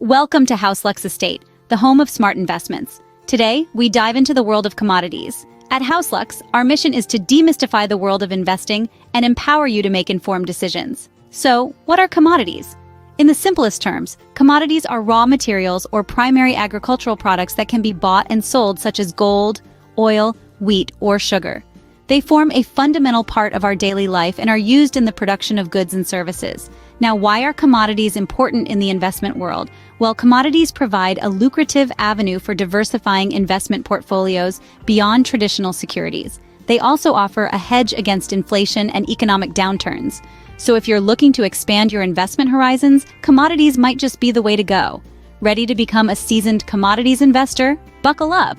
Welcome to House Lux Estate, the home of smart investments. Today, we dive into the world of commodities. At House Lux, our mission is to demystify the world of investing and empower you to make informed decisions. So, what are commodities? In the simplest terms, commodities are raw materials or primary agricultural products that can be bought and sold, such as gold, oil, wheat, or sugar. They form a fundamental part of our daily life and are used in the production of goods and services. Now, why are commodities important in the investment world? Well, commodities provide a lucrative avenue for diversifying investment portfolios beyond traditional securities. They also offer a hedge against inflation and economic downturns. So if you're looking to expand your investment horizons, commodities might just be the way to go. Ready to become a seasoned commodities investor? Buckle up!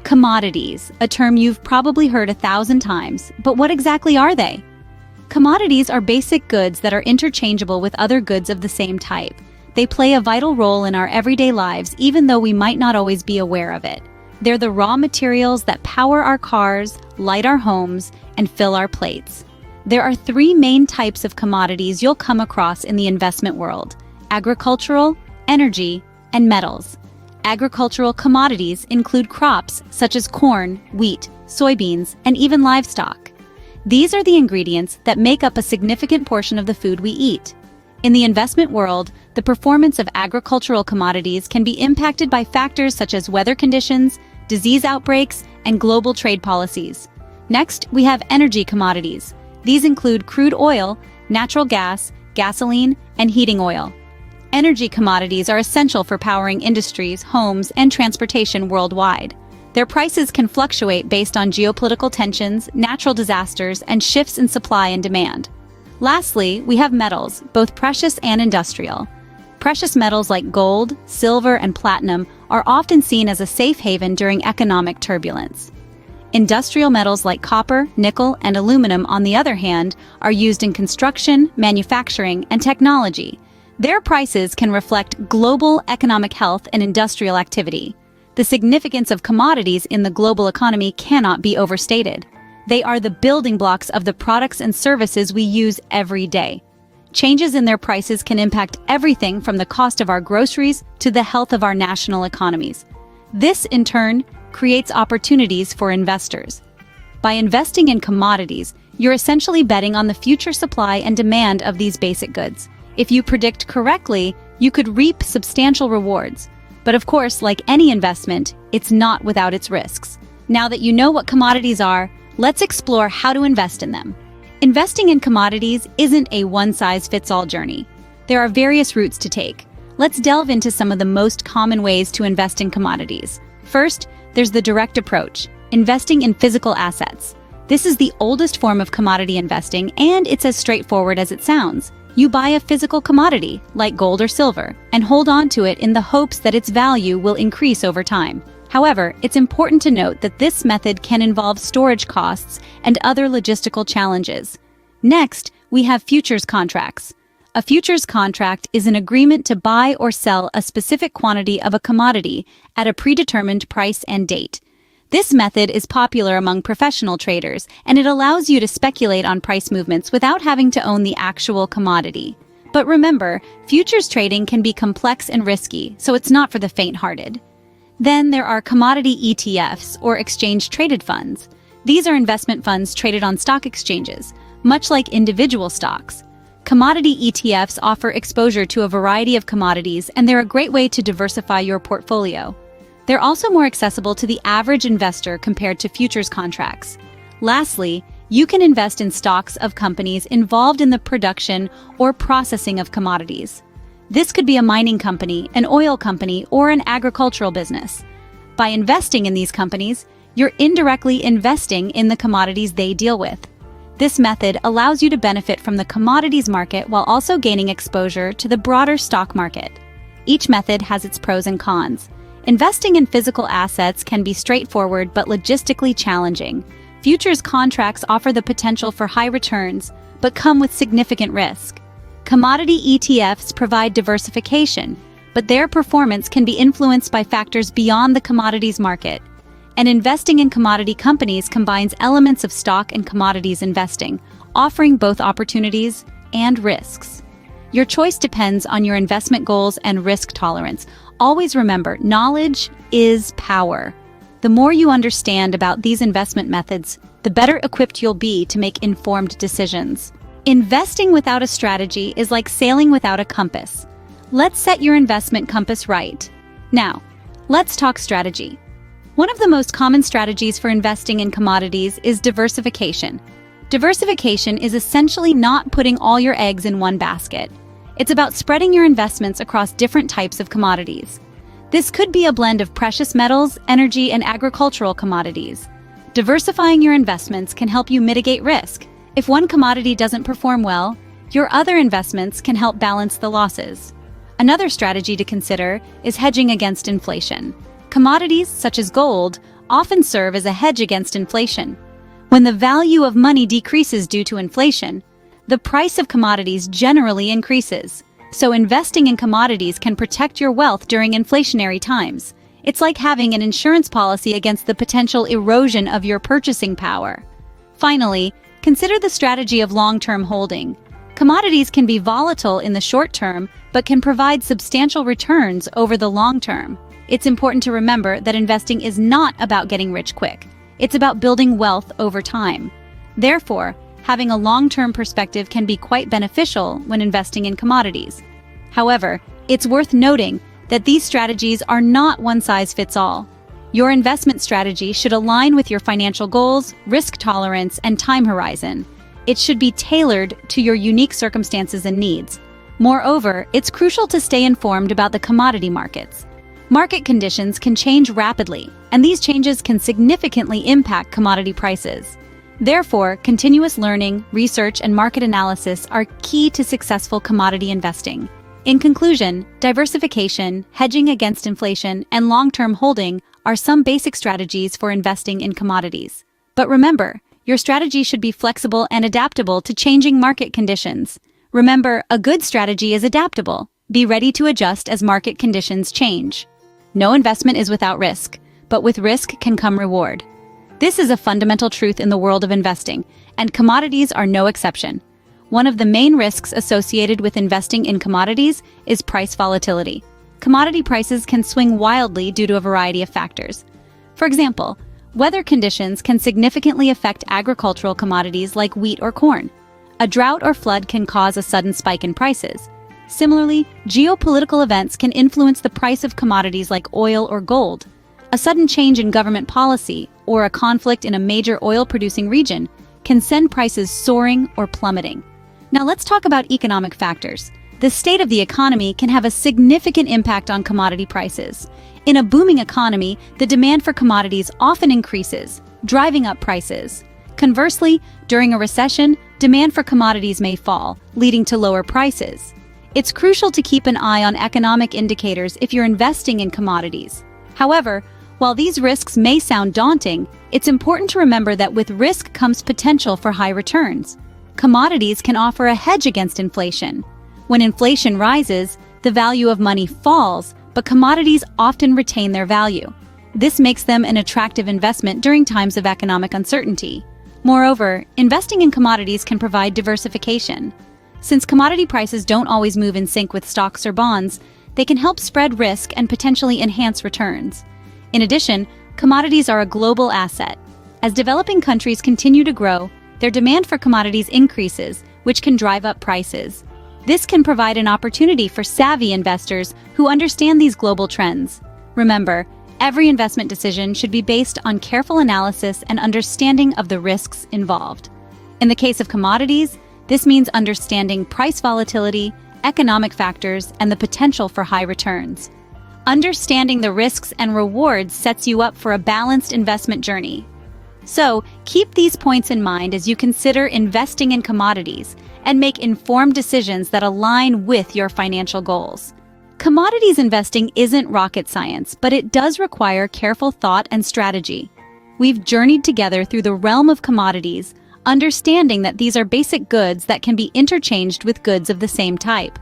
Commodities, a term you've probably heard 1,000 times, but what exactly are they? Commodities are basic goods that are interchangeable with other goods of the same type. They play a vital role in our everyday lives, even though we might not always be aware of it. They're the raw materials that power our cars, light our homes, and fill our plates. There are three main types of commodities you'll come across in the investment world: agricultural, energy, and metals. Agricultural commodities include crops such as corn, wheat, soybeans, and even livestock. These are the ingredients that make up a significant portion of the food we eat. In the investment world, the performance of agricultural commodities can be impacted by factors such as weather conditions, disease outbreaks, and global trade policies. Next, we have energy commodities. These include crude oil, natural gas, gasoline, and heating oil. Energy commodities are essential for powering industries, homes, and transportation worldwide. Their prices can fluctuate based on geopolitical tensions, natural disasters, and shifts in supply and demand. Lastly, we have metals, both precious and industrial. Precious metals like gold, silver, and platinum are often seen as a safe haven during economic turbulence. Industrial metals like copper, nickel, and aluminum, on the other hand, are used in construction, manufacturing, and technology. Their prices can reflect global economic health and industrial activity. The significance of commodities in the global economy cannot be overstated. They are the building blocks of the products and services we use every day. Changes in their prices can impact everything from the cost of our groceries to the health of our national economies. This, in turn, creates opportunities for investors. By investing in commodities, you're essentially betting on the future supply and demand of these basic goods. If you predict correctly, you could reap substantial rewards. But of course, like any investment, it's not without its risks. Now that you know what commodities are, let's explore how to invest in them. Investing in commodities isn't a one-size-fits-all journey. There are various routes to take. Let's delve into some of the most common ways to invest in commodities. First, there's the direct approach, investing in physical assets. This is the oldest form of commodity investing, and it's as straightforward as it sounds. You buy a physical commodity, like gold or silver, and hold on to it in the hopes that its value will increase over time. However, it's important to note that this method can involve storage costs and other logistical challenges. Next, we have futures contracts. A futures contract is an agreement to buy or sell a specific quantity of a commodity at a predetermined price and date. This method is popular among professional traders, and it allows you to speculate on price movements without having to own the actual commodity. But remember, futures trading can be complex and risky, so it's not for the faint-hearted. Then there are commodity ETFs, or exchange-traded funds. These are investment funds traded on stock exchanges, much like individual stocks. Commodity ETFs offer exposure to a variety of commodities, and they're a great way to diversify your portfolio. They're also more accessible to the average investor compared to futures contracts. Lastly, you can invest in stocks of companies involved in the production or processing of commodities. This could be a mining company, an oil company, or an agricultural business. By investing in these companies, you're indirectly investing in the commodities they deal with. This method allows you to benefit from the commodities market while also gaining exposure to the broader stock market. Each method has its pros and cons. Investing in physical assets can be straightforward but logistically challenging. Futures contracts offer the potential for high returns, but come with significant risk. Commodity ETFs provide diversification, but their performance can be influenced by factors beyond the commodities market. And investing in commodity companies combines elements of stock and commodities investing, offering both opportunities and risks. Your choice depends on your investment goals and risk tolerance. Always remember, knowledge is power. The more you understand about these investment methods, the better equipped you'll be to make informed decisions. Investing without a strategy is like sailing without a compass. Let's set your investment compass right. Now, let's talk strategy. One of the most common strategies for investing in commodities is diversification. Diversification is essentially not putting all your eggs in one basket. It's about spreading your investments across different types of commodities. This could be a blend of precious metals, energy, and agricultural commodities. Diversifying your investments can help you mitigate risk. If one commodity doesn't perform well, your other investments can help balance the losses. Another strategy to consider is hedging against inflation. Commodities, such as gold, often serve as a hedge against inflation. When the value of money decreases due to inflation, the price of commodities generally increases. So investing in commodities can protect your wealth during inflationary times. It's like having an insurance policy against the potential erosion of your purchasing power. Finally, consider the strategy of long-term holding. Commodities can be volatile in the short term, but can provide substantial returns over the long term. It's important to remember that investing is not about getting rich quick. It's about building wealth over time. Therefore, having a long-term perspective can be quite beneficial when investing in commodities. However, it's worth noting that these strategies are not one-size-fits-all. Your investment strategy should align with your financial goals, risk tolerance, and time horizon. It should be tailored to your unique circumstances and needs. Moreover, it's crucial to stay informed about the commodity markets. Market conditions can change rapidly, and these changes can significantly impact commodity prices. Therefore, continuous learning, research, and market analysis are key to successful commodity investing. In conclusion, diversification, hedging against inflation, and long-term holding are some basic strategies for investing in commodities. But remember, your strategy should be flexible and adaptable to changing market conditions. Remember, a good strategy is adaptable. Be ready to adjust as market conditions change. No investment is without risk, but with risk can come reward. This is a fundamental truth in the world of investing, and commodities are no exception. One of the main risks associated with investing in commodities is price volatility. Commodity prices can swing wildly due to a variety of factors. For example, weather conditions can significantly affect agricultural commodities like wheat or corn. A drought or flood can cause a sudden spike in prices. Similarly, geopolitical events can influence the price of commodities like oil or gold. A sudden change in government policy or a conflict in a major oil-producing region can send prices soaring or plummeting. Now let's talk about economic factors. The state of the economy can have a significant impact on commodity prices. In a booming economy, the demand for commodities often increases, driving up prices. Conversely, during a recession, demand for commodities may fall, leading to lower prices. It's crucial to keep an eye on economic indicators if you're investing in commodities. However, while these risks may sound daunting, it's important to remember that with risk comes potential for high returns. Commodities can offer a hedge against inflation. When inflation rises, the value of money falls, but commodities often retain their value. This makes them an attractive investment during times of economic uncertainty. Moreover, investing in commodities can provide diversification. Since commodity prices don't always move in sync with stocks or bonds, they can help spread risk and potentially enhance returns. In addition, commodities are a global asset. As developing countries continue to grow, their demand for commodities increases, which can drive up prices. This can provide an opportunity for savvy investors who understand these global trends. Remember, every investment decision should be based on careful analysis and understanding of the risks involved. In the case of commodities, this means understanding price volatility, economic factors, and the potential for high returns. Understanding the risks and rewards sets you up for a balanced investment journey. So, keep these points in mind as you consider investing in commodities and make informed decisions that align with your financial goals. Commodities investing isn't rocket science, but it does require careful thought and strategy. We've journeyed together through the realm of commodities, understanding that these are basic goods that can be interchanged with goods of the same type.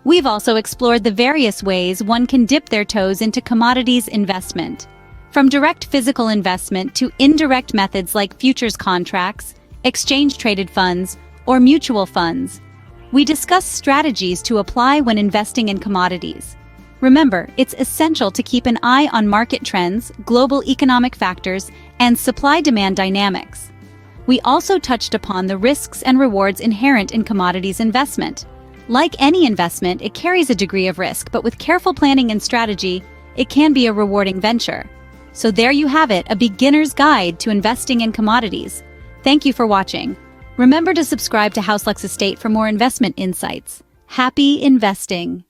We've also explored the various ways one can dip their toes into commodities investment. From direct physical investment to indirect methods like futures contracts, exchange-traded funds, or mutual funds. We discuss strategies to apply when investing in commodities. Remember, it's essential to keep an eye on market trends, global economic factors, and supply-demand dynamics. We also touched upon the risks and rewards inherent in commodities investment. Like any investment, it carries a degree of risk, but with careful planning and strategy, it can be a rewarding venture. So there you have it, a beginner's guide to investing in commodities. Thank you for watching. Remember to subscribe to HouseLux Estate for more investment insights. Happy investing!